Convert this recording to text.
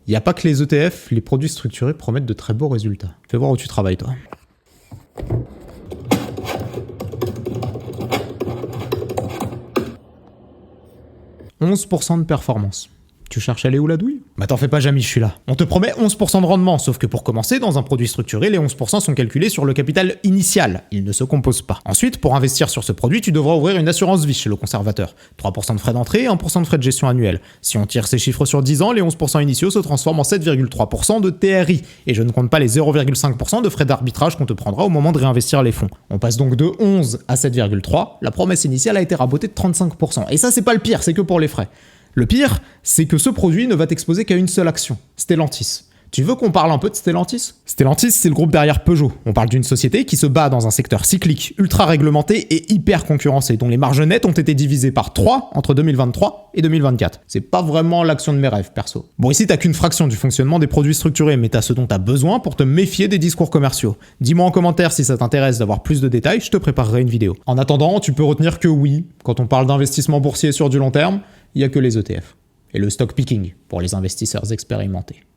Il n'y a pas que les ETF, les produits structurés promettent de très beaux résultats. Fais voir où tu travailles, toi. 11% de performance. Tu cherches à aller où la douille? Bah t'en fais pas, Jamy, je suis là. On te promet 11% de rendement, sauf que pour commencer, dans un produit structuré, les 11% sont calculés sur le capital initial. Ils ne se composent pas. Ensuite, pour investir sur ce produit, tu devras ouvrir une assurance vie chez le conservateur. 3% de frais d'entrée et 1% de frais de gestion annuels. Si on tire ces chiffres sur 10 ans, les 11% initiaux se transforment en 7,3% de TRI. Et je ne compte pas les 0,5% de frais d'arbitrage qu'on te prendra au moment de réinvestir les fonds. On passe donc de 11 à 7,3. La promesse initiale a été rabotée de 35%. Et ça, c'est pas le pire, c'est que pour les frais. Le pire, c'est que ce produit ne va t'exposer qu'à une seule action, Stellantis. Tu veux qu'on parle un peu de Stellantis? Stellantis, c'est le groupe derrière Peugeot. On parle d'une société qui se bat dans un secteur cyclique, ultra réglementé et hyper concurrencé, dont les marges nettes ont été divisées par 3 entre 2023 et 2024. C'est pas vraiment l'action de mes rêves, perso. Bon, ici, t'as qu'une fraction du fonctionnement des produits structurés, mais t'as ce dont t'as besoin pour te méfier des discours commerciaux. Dis-moi en commentaire si ça t'intéresse d'avoir plus de détails, je te préparerai une vidéo. En attendant, tu peux retenir que oui, quand on parle d'investissement boursier sur du long terme, il n'y a que les ETF. Et le stock picking pour les investisseurs expérimentés.